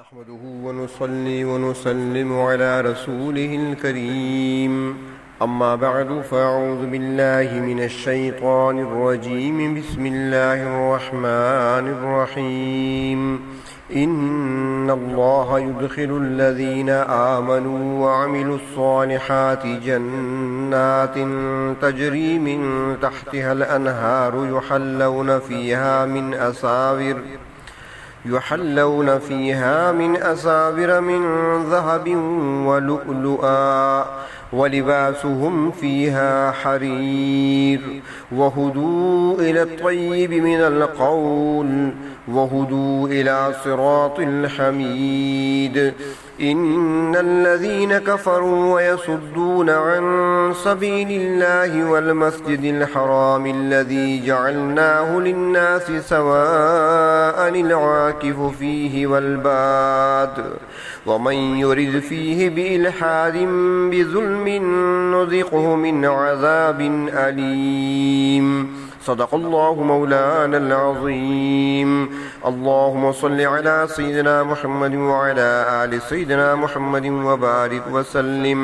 نحمده ونصلي ونسلم على رسوله الكريم أما بعد فأعوذ بالله من الشيطان الرجيم بسم الله الرحمن الرحيم إن الله يدخل الذين آمنوا وعملوا الصالحات جنات تجري من تحتها الأنهار يحلون فيها من أساور من ذهب ولؤلؤا ولباسهم فيها حرير وهدوا إلى الطيب من القول وهدوا إلى صراط الحميد إن الذين كفروا ويصدون عن سبيل الله والمسجد الحرام الذي جعلناه للناس سواء العاكف فيه والباد ومن يرد فيه بإلحاد بظلم نذقه من عذاب أليم صدق الله مولانا العظيم اللهم صل على سيدنا محمد وعلى آل سيدنا محمد وبارك وسلم۔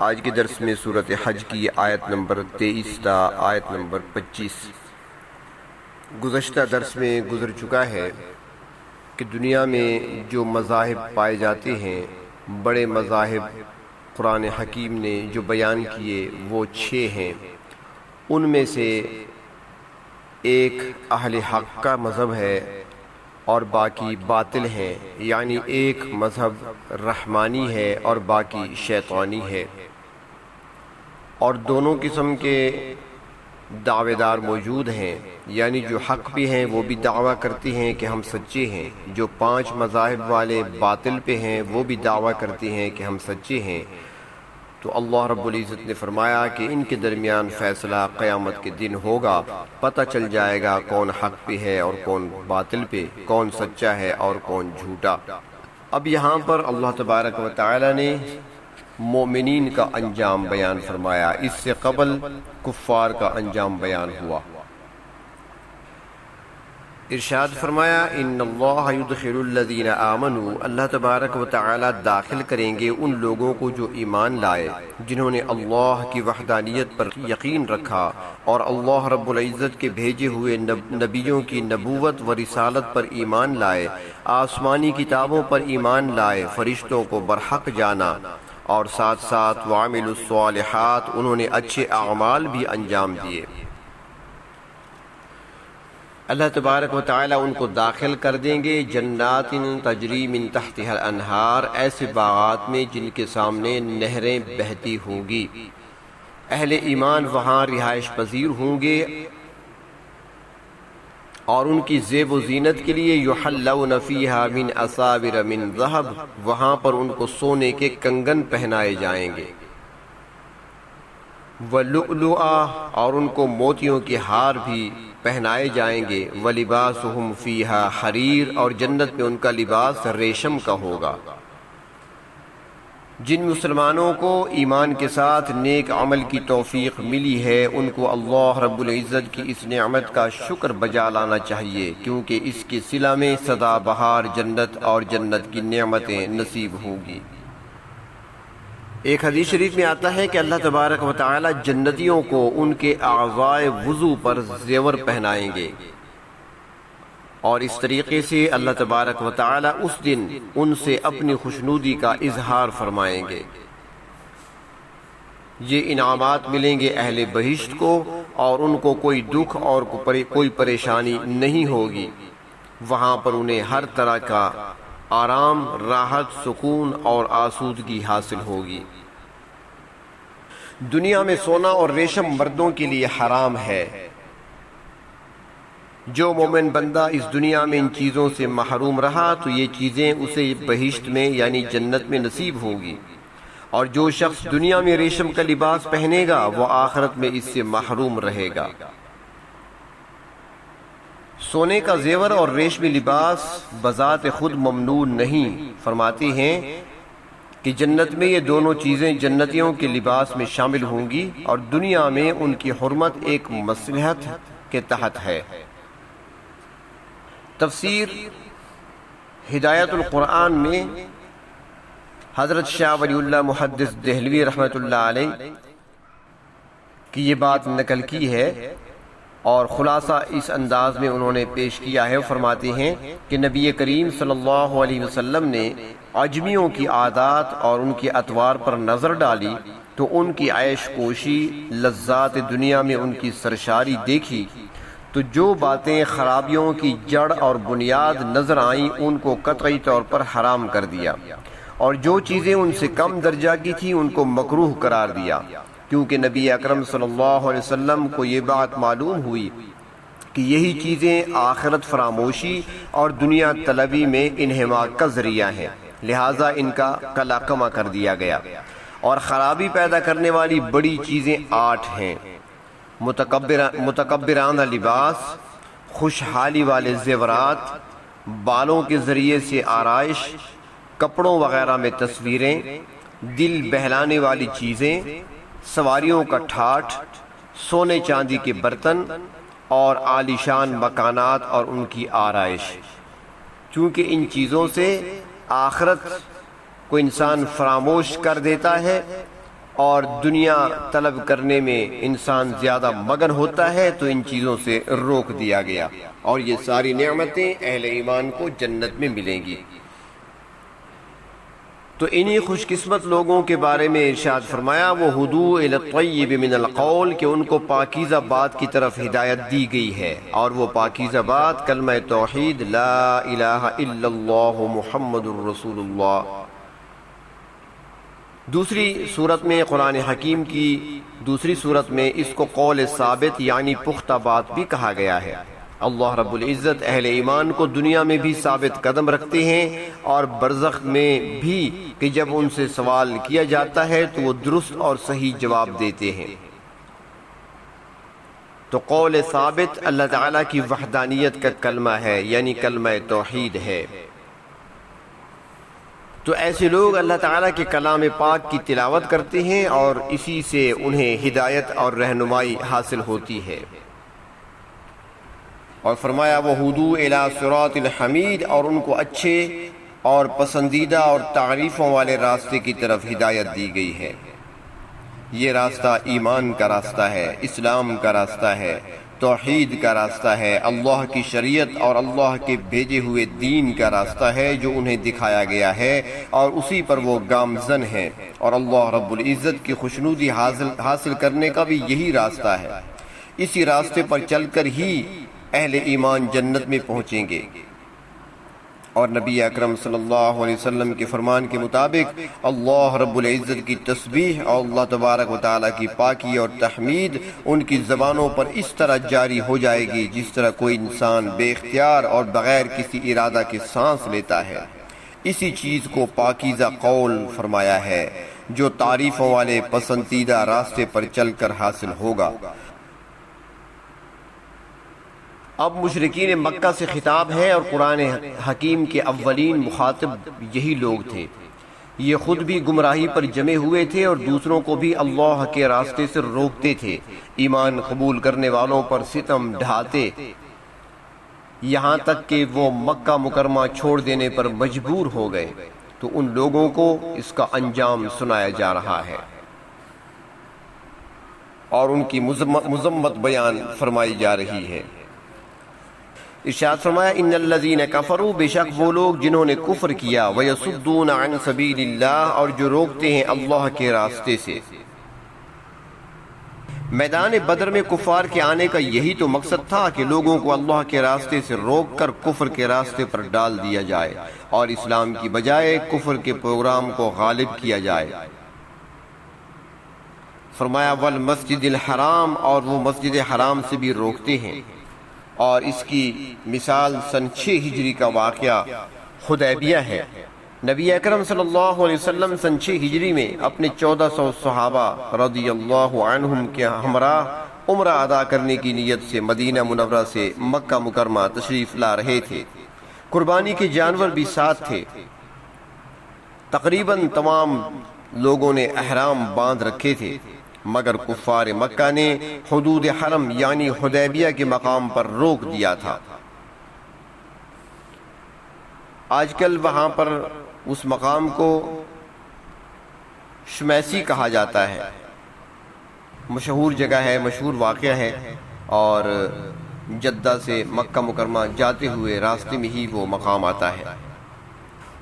آج کے درس میں سورۃ حج کی آیت نمبر 23 تا آیت نمبر 25 گزشتہ درس میں گزر چکا ہے کہ دنیا میں جو مذاہب پائے جاتے ہیں، بڑے مذاہب قرآن حکیم نے جو بیان کیے وہ 6 ہیں۔ ان میں سے ایک اہل حق کا مذہب ہے اور باقی باطل ہیں، یعنی ایک مذہب رحمانی ہے اور باقی شیطانی ہے، اور دونوں قسم کے دعوے دار موجود ہیں، یعنی جو حق بھی ہیں وہ بھی دعویٰ کرتے ہیں کہ ہم سچے ہیں، جو 5 مذاہب والے باطل پہ ہیں وہ بھی دعویٰ کرتے ہیں کہ ہم سچے ہیں۔ تو اللہ رب العزت نے فرمایا کہ ان کے درمیان فیصلہ قیامت کے دن ہوگا، پتہ چل جائے گا کون حق پہ ہے اور کون باطل پہ، کون سچا ہے اور کون جھوٹا۔ اب یہاں پر اللہ تبارک و تعالی نے مومنین کا انجام بیان فرمایا، اس سے قبل کفار کا انجام بیان ہوا۔ ارشاد فرمایا ان اللہ یدخل الذین آمنوا، اللہ تبارک و تعالی داخل کریں گے ان لوگوں کو جو ایمان لائے، جنہوں نے اللہ کی وحدانیت پر یقین رکھا اور اللہ رب العزت کے بھیجے ہوئے نبیوں کی نبوت و رسالت پر ایمان لائے، آسمانی کتابوں پر ایمان لائے، فرشتوں کو برحق جانا، اور ساتھ ساتھ وعملوا الصالحات، انہوں نے اچھے اعمال بھی انجام دیے۔ اللہ تبارک و تعالی ان کو داخل کر دیں گے جنات تجری من تحتها الانہار، ایسے باغات میں جن کے سامنے نہریں بہتی ہوں گی۔ اہل ایمان وہاں رہائش پذیر ہوں گے اور ان کی زیب و زینت کے لیے یحلون فیہا من اساور من ذہب، وہاں پر ان کو سونے کے کنگن پہنائے جائیں گے، وَلُؤْلُؤًا، اور ان کو موتیوں کے ہار بھی پہنائے جائیں گے، وَلِبَاسُهُمْ فِيهَا حریر، اور جنت میں ان کا لباس ریشم کا ہوگا۔ جن مسلمانوں کو ایمان کے ساتھ نیک عمل کی توفیق ملی ہے، ان کو اللہ رب العزت کی اس نعمت کا شکر بجا لانا چاہیے، کیونکہ اس کے صلہ میں سدا بہار جنت اور جنت کی نعمتیں نصیب ہوں گی۔ ایک حدیث شریف میں آتا ہے کہ اللہ تبارک و تعالی جنتیوں کو ان کے اعضائے وضو پر زیور پہنائیں گے، اور اس طریقے سے اللہ تبارک و تعالی اس دن ان سے اپنی خوشنودی کا اظہار فرمائیں گے۔ یہ انعامات ملیں گے اہل بہشت کو، اور ان کو کوئی دکھ اور کوئی پریشانی نہیں ہوگی، وہاں پر انہیں ہر طرح کا آرام، راحت، سکون اور آسودگی حاصل ہوگی۔ دنیا میں سونا اور ریشم مردوں کے لیے حرام ہے۔ جو مومن بندہ اس دنیا میں ان چیزوں سے محروم رہا تو یہ چیزیں اسے بہشت میں یعنی جنت میں نصیب ہوگی، اور جو شخص دنیا میں ریشم کا لباس پہنے گا وہ آخرت میں اس سے محروم رہے گا۔ سونے کا زیور اور ریشمی لباس بذات خود ممنوع نہیں، فرماتے ہیں کہ جنت میں یہ دونوں چیزیں جنتیوں کے لباس میں شامل ہوں گی، اور دنیا میں ان کی حرمت ایک مصلحت کے تحت ہے۔ تفسیر ہدایت القرآن میں حضرت شاہ ولی اللہ محدث دہلوی رحمۃ اللہ علیہ کی یہ بات نقل کی ہے، اور خلاصہ اس انداز میں انہوں نے پیش کیا ہے۔ فرماتے ہیں کہ نبی کریم صلی اللہ علیہ وسلم نے عجمیوں کی عادات اور ان کی اطوار پر نظر ڈالی تو ان کی عیش کوشی، لذات دنیا میں ان کی سرشاری دیکھی تو جو باتیں خرابیوں کی جڑ اور بنیاد نظر آئیں ان کو قطعی طور پر حرام کر دیا، اور جو چیزیں ان سے کم درجہ کی تھیں ان کو مکروہ قرار دیا، کیونکہ نبی اکرم صلی اللہ علیہ وسلم کو یہ بات معلوم ہوئی کہ یہی چیزیں آخرت فراموشی اور دنیا طلبی میں انہماک کا ذریعہ ہیں، لہٰذا ان کا قلعہ کر دیا گیا۔ اور خرابی پیدا کرنے والی بڑی چیزیں 8 ہیں: متکبرانہ لباس، خوشحالی والے زیورات، بالوں کے ذریعے سے آرائش، کپڑوں وغیرہ میں تصویریں، دل بہلانے والی چیزیں، سواریوں کا ٹھاٹھ، سونے چاندی کے برتن اور عالیشان مکانات اور ان کی آرائش، چونکہ ان چیزوں سے آخرت کو انسان فراموش کر دیتا ہے اور دنیا طلب کرنے میں انسان زیادہ مگن ہوتا ہے، تو ان چیزوں سے روک دیا گیا، اور یہ ساری نعمتیں اہل ایمان کو جنت میں ملیں گی۔ تو انہی خوش قسمت لوگوں کے بارے میں ارشاد فرمایا، وہ ہدوء الی الطیب من القول، کہ ان کو پاکیزہ بات کی طرف ہدایت دی گئی ہے، اور وہ پاکیزہ بات کلمہ توحید لا الہ الا اللہ محمد الرسول اللہ۔ دوسری صورت میں قرآن حکیم کی دوسری صورت میں اس کو قول ثابت یعنی پختہ بات بھی کہا گیا ہے۔ اللہ رب العزت اہل ایمان کو دنیا میں بھی ثابت قدم رکھتے ہیں اور برزخ میں بھی، کہ جب ان سے سوال کیا جاتا ہے تو وہ درست اور صحیح جواب دیتے ہیں۔ تو قول ثابت اللہ تعالیٰ کی وحدانیت کا کلمہ ہے، یعنی کلمہ توحید ہے۔ تو ایسے لوگ اللہ تعالیٰ کے کلام پاک کی تلاوت کرتے ہیں اور اسی سے انہیں ہدایت اور رہنمائی حاصل ہوتی ہے۔ اور فرمایا وہ ہدوء الی صراط الحمید، اور ان کو اچھے اور پسندیدہ اور تعریفوں والے راستے کی طرف ہدایت دی گئی ہے۔ یہ راستہ ایمان کا راستہ ہے، اسلام کا راستہ ہے، توحید کا راستہ ہے، اللہ کی شریعت اور اللہ کے بھیجے ہوئے دین کا راستہ ہے جو انہیں دکھایا گیا ہے، اور اسی پر وہ گامزن ہیں، اور اللہ رب العزت کی خوشنودی حاصل کرنے کا بھی یہی راستہ ہے۔ اسی راستے پر چل کر ہی اہل ایمان جنت میں پہنچیں گے۔ اور نبی اکرم صلی اللہ علیہ وسلم کے فرمان کے مطابق اللہ رب العزت کی تسبیح اور اللہ تبارک و تعالیٰ کی پاکی اور تحمید ان کی زبانوں پر اس طرح جاری ہو جائے گی جس طرح کوئی انسان بے اختیار اور بغیر کسی ارادہ کے سانس لیتا ہے۔ اسی چیز کو پاکیزہ قول فرمایا ہے جو تعریفوں والے پسندیدہ راستے پر چل کر حاصل ہوگا۔ اب مشرکین مکہ سے خطاب ہے، اور قرآن حکیم کے اولین مخاطب یہی لوگ تھے۔ یہ خود بھی گمراہی پر جمے ہوئے تھے اور دوسروں کو بھی اللہ کے راستے سے روکتے تھے، ایمان قبول کرنے والوں پر ستم ڈھاتے، یہاں تک کہ وہ مکہ مکرمہ چھوڑ دینے پر مجبور ہو گئے۔ تو ان لوگوں کو اس کا انجام سنایا جا رہا ہے اور ان کی مذمت بیان فرمائی جا رہی ہے۔ ارشاد فرمایا ان الذین کفروا، بے شک وہ لوگ جنہوں نے کفر کیا، ویصدون عن سبیل اللہ، اور جو روکتے ہیں اللہ کے راستے سے۔ میدان بدر میں کفار کے آنے کا یہی تو مقصد تھا کہ لوگوں کو اللہ کے راستے سے روک کر کفر کے راستے پر ڈال دیا جائے اور اسلام کی بجائے کفر کے پروگرام کو غالب کیا جائے۔ فرمایا والمسجد الحرام، اور وہ مسجد حرام سے بھی روکتے ہیں، اور اس کی مثال سن 6 ہجری کا واقعہ حدیبیہ ہے۔ نبی اکرم صلی اللہ علیہ وسلم سن 6 ہجری میں اپنے 1400 صحابہ رضی اللہ عنہم کے ہمراہ عمرہ ادا کرنے کی نیت سے مدینہ منورہ سے مکہ مکرمہ تشریف لا رہے تھے۔ قربانی کے جانور بھی ساتھ تھے۔ تقریباً تمام لوگوں نے احرام باندھ رکھے تھے، مگر کفار مکہ نے حدود حرم یعنی حدیبیہ کے مقام پر روک دیا تھا۔ آج کل وہاں پر اس مقام کو شمیسی کہا جاتا ہے، مشہور جگہ ہے، مشہور واقعہ ہے، اور جدہ سے مکہ مکرمہ جاتے ہوئے راستے میں ہی وہ مقام آتا ہے۔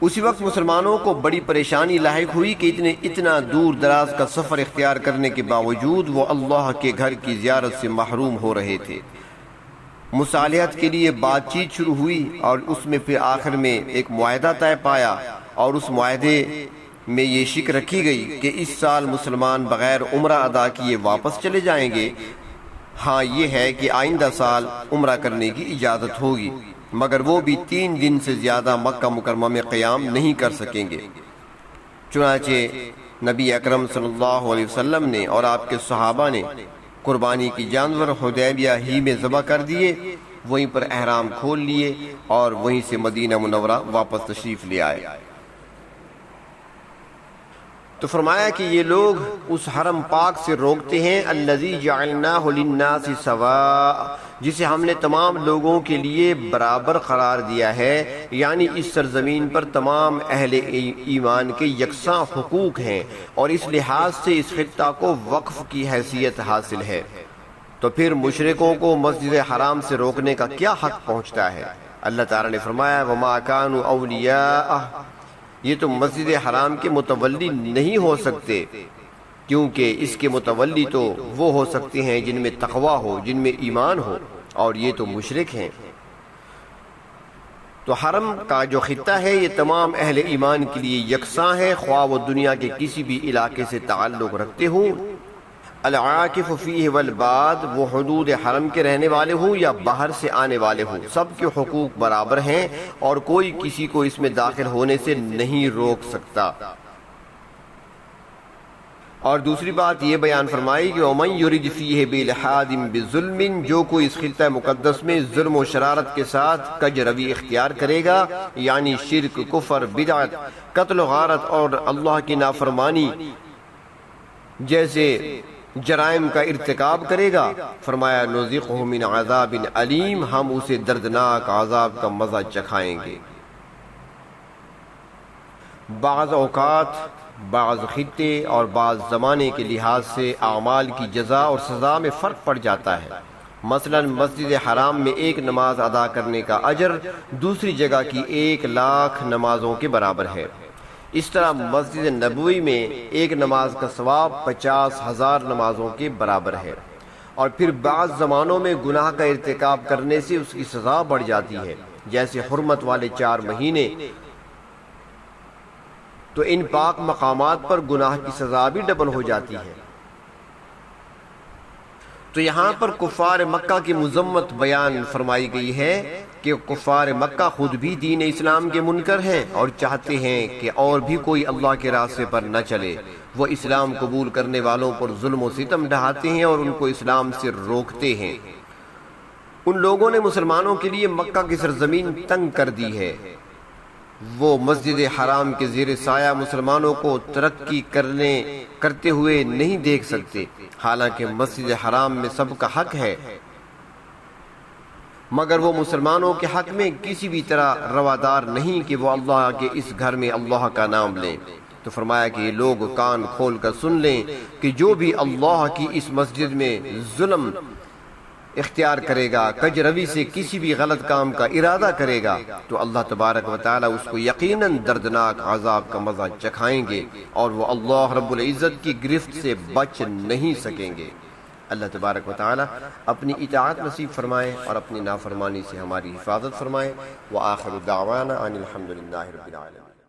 اسی وقت مسلمانوں کو بڑی پریشانی لاحق ہوئی کہ اتنا دور دراز کا سفر اختیار کرنے کے باوجود وہ اللہ کے گھر کی زیارت سے محروم ہو رہے تھے۔ مصالحت کے لیے بات چیت شروع ہوئی اور اس میں پھر آخر میں ایک معاہدہ طے پایا، اور اس معاہدے میں یہ شک رکھی گئی کہ اس سال مسلمان بغیر عمرہ ادا کیے واپس چلے جائیں گے۔ ہاں یہ ہے کہ آئندہ سال عمرہ کرنے کی اجازت ہوگی، مگر وہ بھی 3 دن سے زیادہ مکہ مکرمہ میں قیام نہیں کر سکیں گے۔ چنانچہ نبی اکرم صلی اللہ علیہ وسلم نے اور آپ کے صحابہ نے قربانی کی جانور حدیبیہ ہی میں ذبح کر دیے، وہیں پر احرام کھول لیے اور وہیں سے مدینہ منورہ واپس تشریف لے آئے۔ تو فرمایا کہ یہ لوگ اس حرم پاک سے روکتے ہیں، الذی جعلناہ للناس سواء، جسے ہم نے تمام لوگوں کے لیے برابر قرار دیا ہے، یعنی اس سرزمین پر تمام اہل ایمان کے یکساں حقوق ہیں، اور اس لحاظ سے اس خطہ کو وقف کی حیثیت حاصل ہے۔ تو پھر مشرکوں کو مسجد حرام سے روکنے کا کیا حق پہنچتا ہے؟ اللہ تعالیٰ نے فرمایا وما كانوا اولیاء، یہ تو مسجد حرام کے متولی نہیں ہو سکتے، کیونکہ اس کے متولی تو وہ ہو سکتے ہیں جن میں تقوی ہو، جن میں ایمان ہو، اور یہ تو مشرک ہیں۔ تو حرم کا جو خطہ ہے یہ تمام اہل ایمان کے لیے یکساں ہے، خواہ وہ دنیا کے کسی بھی علاقے سے تعلق رکھتے ہوں۔ العاکف فیہ والباد، وہ حدود حرم کے رہنے والے ہوں یا باہر سے آنے والے ہوں، سب کے حقوق برابر ہیں اور کوئی کسی کو اس میں داخل ہونے سے نہیں روک سکتا۔ اور دوسری بات یہ بیان فرمائی کہ وَمَن يُرِدْ فِيهِ بِإِلْحَادٍ بِظُلْمٍ، جو کوئی اس خطہ مقدس میں ظلم و شرارت کے ساتھ کج روی اختیار کرے گا، یعنی شرک، کفر، بدعت، قتل و غارت اور اللہ کی نافرمانی جیسے جرائم کا ارتکاب کرے گا، فرمایا نذیقہ من عذاب علیم، ہم اسے دردناک عذاب کا مزہ چکھائیں گے۔ بعض اوقات، بعض خطے اور بعض زمانے کے لحاظ سے اعمال کی جزا اور سزا میں فرق پڑ جاتا ہے۔ مثلا مسجد حرام میں 1 نماز ادا کرنے کا اجر دوسری جگہ کی 1,00,000 نمازوں کے برابر ہے۔ اس طرح مسجد نبوی میں 1 نماز کا ثواب 50,000 نمازوں کے برابر ہے۔ اور پھر بعض زمانوں میں گناہ کا ارتکاب کرنے سے اس کی سزا بڑھ جاتی ہے، جیسے حرمت والے 4 مہینے، تو ان پاک مقامات پر گناہ کی سزا بھی ڈبل ہو جاتی ہے۔ تو یہاں پر کفار مکہ کی مذمت بیان فرمائی گئی ہے کہ کفار مکہ خود بھی دین اسلام کے منکر ہیں اور چاہتے ہیں کہ اور بھی کوئی اللہ کے راستے پر نہ چلے۔ وہ اسلام قبول کرنے والوں پر ظلم و ستم ڈھاتے ہیں اور ان کو اسلام سے روکتے ہیں۔ ان لوگوں نے مسلمانوں کے لیے مکہ کی سرزمین تنگ کر دی ہے۔ وہ مسجد حرام کے زیر سایہ مسلمانوں کو ترقی کرتے ہوئے نہیں دیکھ سکتے، حالانکہ مسجد حرام میں سب کا حق ہے، مگر وہ مسلمانوں کے حق میں کسی بھی طرح روادار نہیں کہ وہ اللہ کے اس گھر میں اللہ کا نام لیں۔ تو فرمایا کہ یہ لوگ کان کھول کر سن لیں کہ جو بھی اللہ کی اس مسجد میں ظلم اختیار کرے گا، کج روی سے کسی بھی غلط کام کا ارادہ کرے گا، تو اللہ تبارک و تعالی اس کو یقیناً دردناک عذاب کا مزہ چکھائیں گے اور وہ اللہ رب العزت کی گرفت سے بچ نہیں سکیں گے۔ اللہ تبارک و تعالی اپنی اطاعت نصیب فرمائے اور اپنی نافرمانی سے ہماری حفاظت فرمائے۔ وآخر دعوانا ان الحمد للہ رب العالمین۔